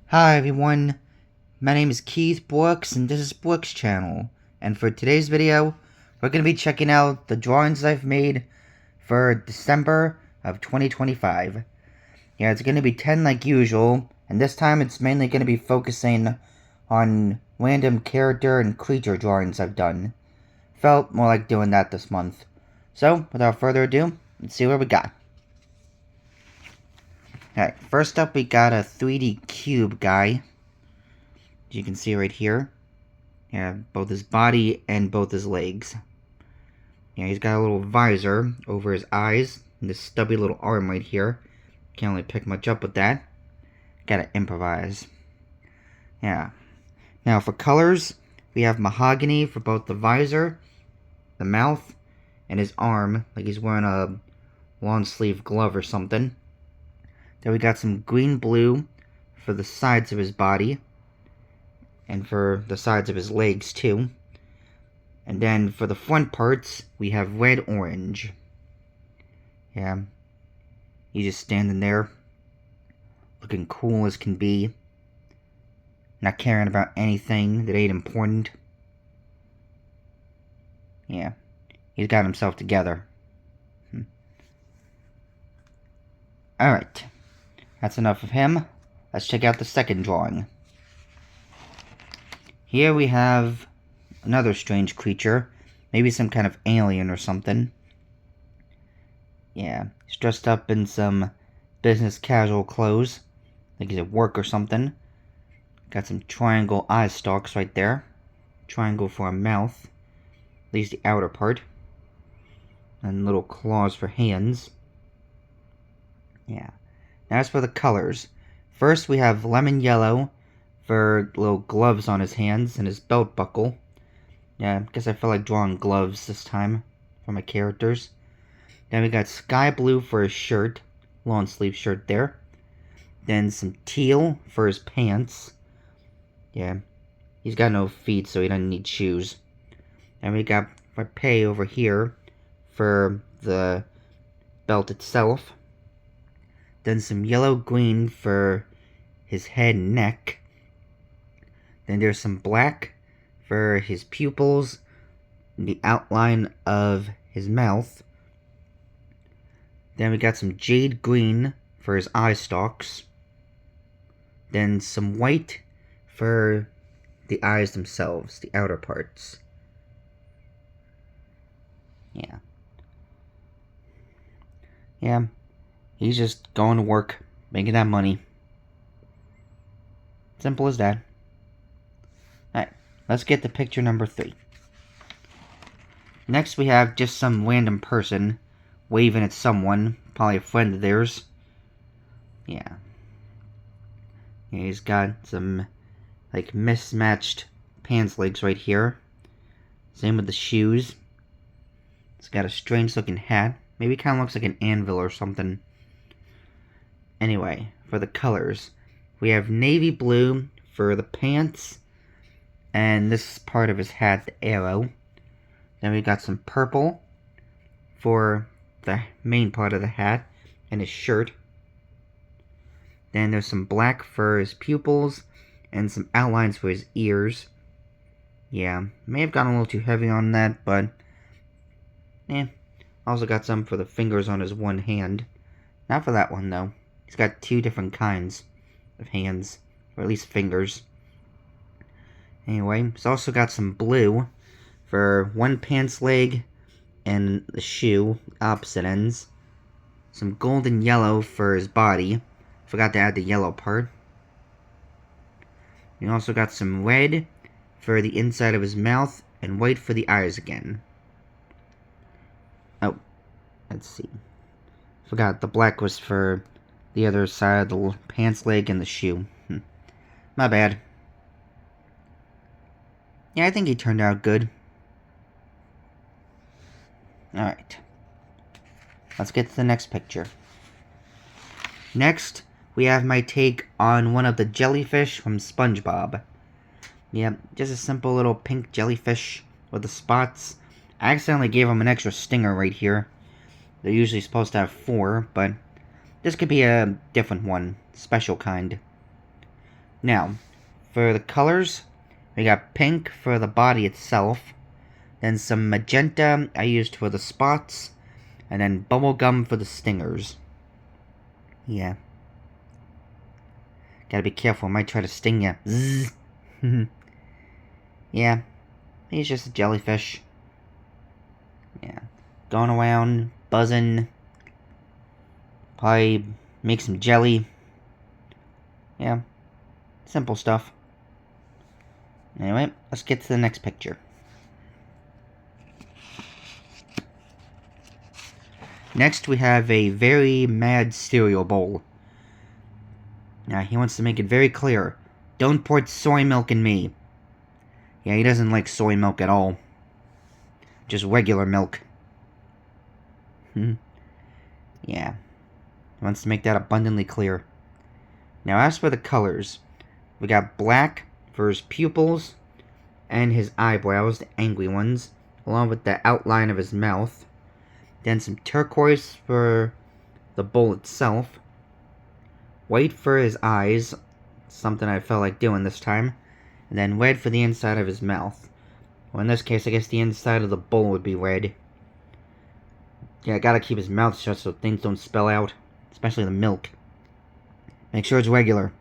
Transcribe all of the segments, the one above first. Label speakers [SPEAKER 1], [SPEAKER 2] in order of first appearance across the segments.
[SPEAKER 1] Hi everyone, my name is Keith Brooks and this is Brooks Channel, and for today's video, we're going to be checking out the drawings I've made for December of 2025. Yeah, it's going to be 10 like usual, and this time it's mainly going to be focusing on random character and creature drawings I've done. Felt more like doing that this month. So, without further ado, let's see what we got. Alright, first up we got a 3D cube guy. As you can see right here. Yeah, both his body and both his legs. Yeah, he's got a little visor over his eyes and this stubby little arm right here. Can't really pick much up with that. Gotta improvise. Yeah. Now for colors, we have mahogany for both the visor, the mouth, and his arm, like he's wearing a long sleeve glove or something. Then we got some green blue for the sides of his body, and for the sides of his legs too. And then for the front parts, we have red orange. Yeah, he's just standing there, looking cool as can be, not caring about anything that ain't important. Yeah, he's got himself together. Alright, that's enough of him. Let's check out the second drawing. Here we have another strange creature. Maybe some kind of alien or something. Yeah, he's dressed up in some business casual clothes. Like he's at work or something. Got some triangle eye stalks right there. Triangle for a mouth. At least the outer part. And little claws for hands. Yeah. Now as for the colors. First we have lemon yellow for little gloves on his hands and his belt buckle. Yeah, I guess I felt like drawing gloves this time for my characters. Then we got sky blue for his shirt. Long sleeve shirt there. Then some teal for his pants. Yeah, he's got no feet, so he doesn't need shoes. And we got pay over here for the belt itself. Then some yellow-green for his head and neck. Then there's some black for his pupils, and the outline of his mouth. Then we got some jade green for his eye stalks. Then some white for the eyes themselves, the outer parts. Yeah. Yeah, he's just going to work, making that money. Simple as that. Alright, let's get to picture number 3. Next we have just some random person waving at someone, probably a friend of theirs. Yeah. He's got some, like, mismatched pants legs right here. Same with the shoes. He's got a strange looking hat. Maybe kind of looks like an anvil or something. Anyway, for the colors, we have navy blue for the pants, and this part of his hat, the arrow. Then we got some purple for the main part of the hat and his shirt. Then there's some black for his pupils and some outlines for his ears. Yeah, may have gotten a little too heavy on that, but also got some for the fingers on his one hand. Not for that one, though. He's got 2 different kinds of hands, or at least fingers. Anyway, he's also got some blue for one pants leg and the shoe, opposite ends. Some golden yellow for his body. Forgot to add the yellow part. You also got some red for the inside of his mouth and white for the eyes again. Oh, let's see. Forgot the black was for the other side of the pants leg and the shoe. My bad. Yeah, I think he turned out good. Alright. Let's get to the next picture. Next, we have my take on one of the jellyfish from SpongeBob. Yeah, just a simple little pink jellyfish with the spots. I accidentally gave him an extra stinger right here. They're usually supposed to have 4, but this could be a different one. Special kind. Now, for the colors, we got pink for the body itself, then some magenta I used for the spots, and then bubblegum for the stingers. Yeah. Gotta be careful, I might try to sting ya. Zzz. Yeah. He's just a jellyfish. Yeah. Going around, buzzing. Probably make some jelly. Yeah. Simple stuff. Anyway, let's get to the next picture. Next, we have a very mad cereal bowl. Now, he wants to make it very clear. Don't put soy milk in me. Yeah, he doesn't like soy milk at all. Just regular milk. Yeah. He wants to make that abundantly clear. Now, as for the colors, we got black for his pupils and his eyebrows, the angry ones, along with the outline of his mouth. Then some turquoise for the bowl itself. White for his eyes, something I felt like doing this time. And then red for the inside of his mouth. Well, in this case, I guess the inside of the bowl would be red. Yeah, I gotta keep his mouth shut so things don't spill out. Especially the milk. Make sure it's regular.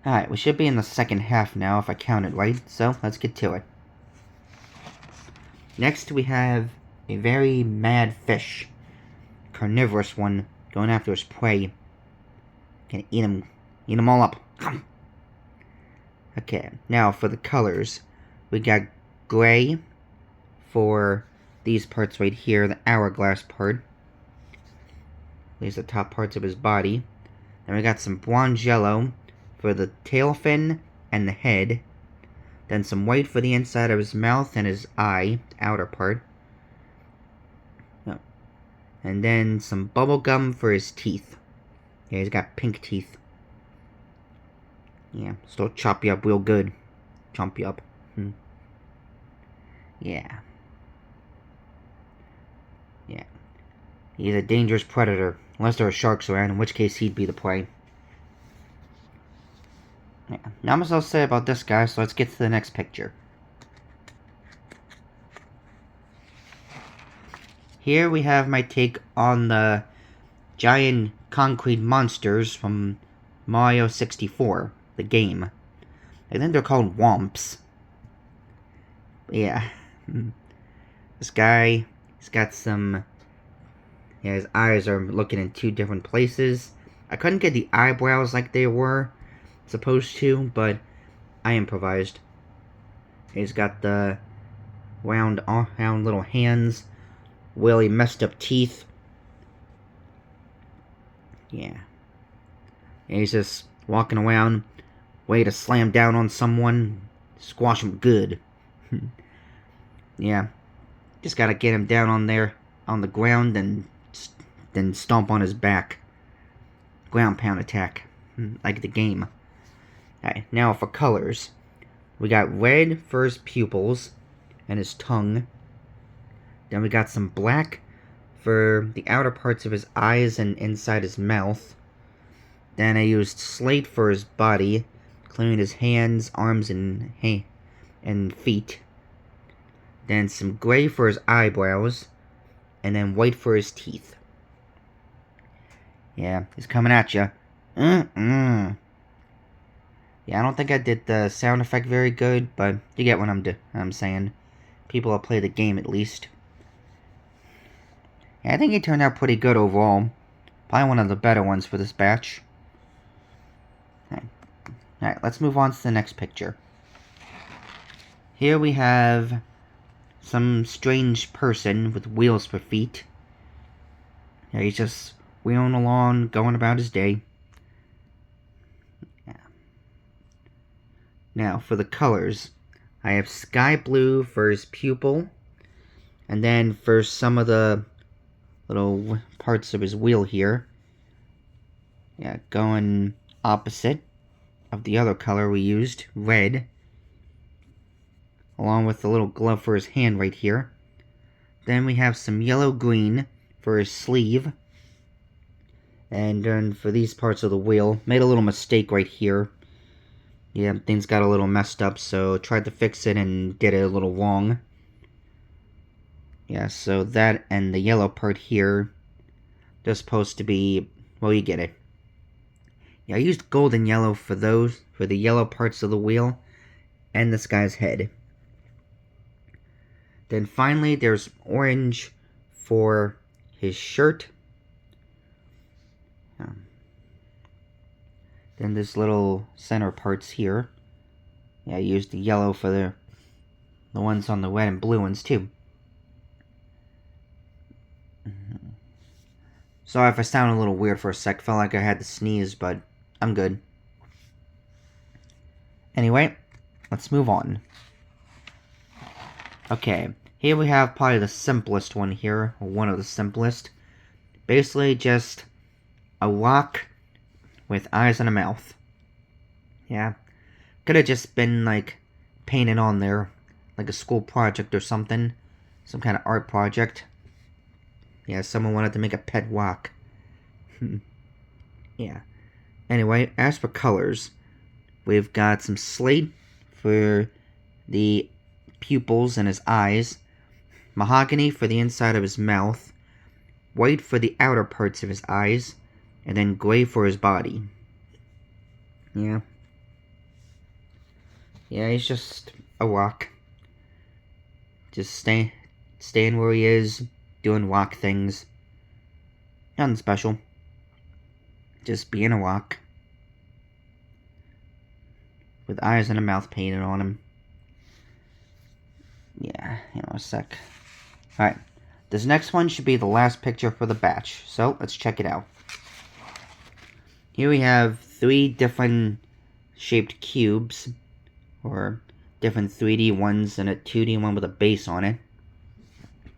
[SPEAKER 1] Alright, we should be in the second half now if I count it right. So, let's get to it. Next, we have a very mad fish. Carnivorous one, going after his prey. Gonna eat him all up. Okay, now for the colors. We got gray for these parts right here, the hourglass part. These are the top parts of his body. Then we got some bronze yellow for the tail fin and the head. Then some white for the inside of his mouth and his eye, the outer part. And then some bubble gum for his teeth. Yeah, he's got pink teeth. Yeah, still chop you up real good. Chomp you up. Yeah. Yeah. He's a dangerous predator. Unless there are sharks around, in which case he'd be the prey. Yeah. Not much else to say about this guy, so let's get to the next picture. Here we have my take on the giant concrete monsters from Mario 64, the game. I think they're called Womps. Yeah. This guy, he's got some... Yeah, his eyes are looking in two different places. I couldn't get the eyebrows like they were supposed to, but I improvised. He's got the round little hands, really messed up teeth. Yeah. And he's just walking around, way to slam down on someone, squash him good. Yeah. Just gotta get him down on there, on the ground, and then stomp on his back. Ground pound attack, like the game. Alright, now for colors. We got red for his pupils and his tongue. Then we got some black for the outer parts of his eyes and inside his mouth. Then I used slate for his body, including his hands, arms, and feet. Then some gray for his eyebrows, and then white for his teeth. Yeah, he's coming at you. Yeah, I don't think I did the sound effect very good, but you get what I'm saying. People will play the game at least. Yeah, I think he turned out pretty good overall. Probably one of the better ones for this batch. Alright, let's move on to the next picture. Here we have some strange person with wheels for feet. Yeah, he's just wheeling along, going about his day. Yeah. Now, for the colors, I have sky blue for his pupil, and then for some of the little parts of his wheel here, yeah, going opposite of the other color we used, red, along with the little glove for his hand right here. Then we have some yellow-green for his sleeve, And then for these parts of the wheel, made a little mistake right here. Yeah, things got a little messed up, so tried to fix it and did it a little wrong. Yeah, so that and the yellow part here, they're supposed to be, well, you get it. Yeah, I used gold and yellow for those, for the yellow parts of the wheel, and this guy's head. Then finally, there's orange for his shirt. Then this little center parts here. Yeah, I used the yellow for the ones on the red and blue ones too. Sorry if I sound a little weird for a sec. Felt like I had to sneeze, but I'm good. Anyway, let's move on. Okay, here we have probably the simplest one here, or one of the simplest. Basically just a rock with eyes and a mouth. Yeah, could have just been like painted on there, like a school project or something. Some kind of art project. Yeah, someone wanted to make a pet rock. Yeah. Anyway, as for colors, we've got some slate for the pupils and his eyes, mahogany for the inside of his mouth, white for the outer parts of his eyes, and then gray for his body. Yeah. Yeah, he's just a rock. Just staying where he is, doing rock things. Nothing special. Just being a rock. With eyes and a mouth painted on him. Yeah, hang on a sec. Alright, this next one should be the last picture for the batch, so let's check it out. Here we have 3 different shaped cubes, or different 3D ones and a 2D one with a base on it.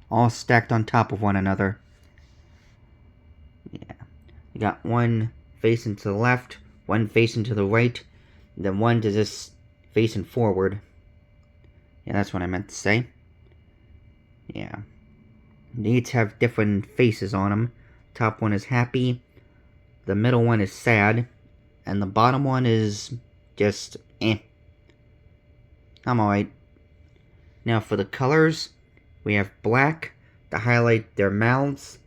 [SPEAKER 1] All stacked on top of one another. Yeah, you got one facing to the left, one facing to the right, and then one to just facing forward. Yeah, that's what I meant to say. Yeah. They each have different faces on them. Top one is happy, the middle one is sad, and the bottom one is just eh. I'm alright. Now for the colors, we have black to highlight their mouths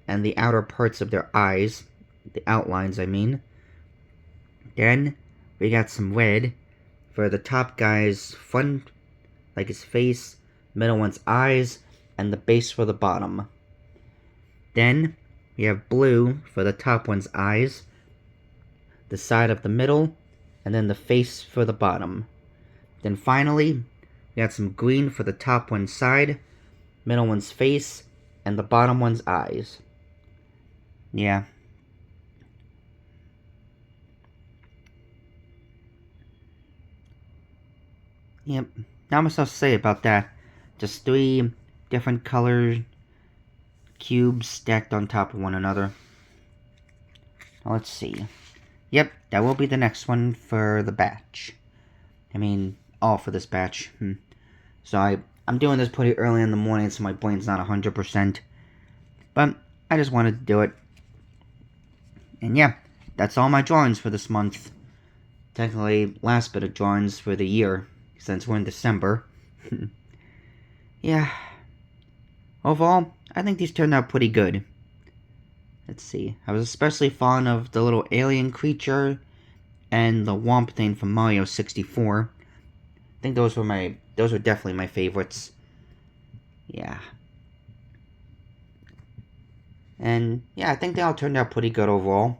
[SPEAKER 1] and the outer parts of their eyes. The outlines, I mean. Then, we got some red for the top guy's front, like his face, middle one's eyes, and the base for the bottom. Then, we have blue for the top one's eyes, the side of the middle, and then the face for the bottom. Then finally, we got some green for the top one's side, middle one's face, and the bottom one's eyes. Yeah. Yep. Not much else to say about that. Just 3 different color cubes stacked on top of one another. Now let's see. Yep, that will be the next one for the batch. I mean, all for this batch. So I'm doing this pretty early in the morning, so my brain's not 100%. But I just wanted to do it. And yeah, that's all my drawings for this month. Technically, last bit of drawings for the year, since we're in December. Yeah. Overall, I think these turned out pretty good. Let's see. I was especially fond of the little alien creature and the Womp thing from Mario 64. I think those were definitely my favorites. Yeah. And yeah, I think they all turned out pretty good overall.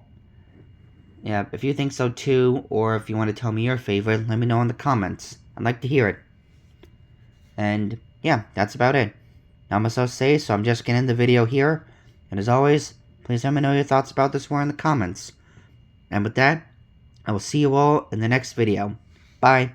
[SPEAKER 1] Yeah, if you think so too, or if you want to tell me your favorite, let me know in the comments. I'd like to hear it. And yeah, that's about it. Not much else to say, so I'm just getting the video here. And as always, please let me know your thoughts about this war in the comments. And with that, I will see you all in the next video. Bye.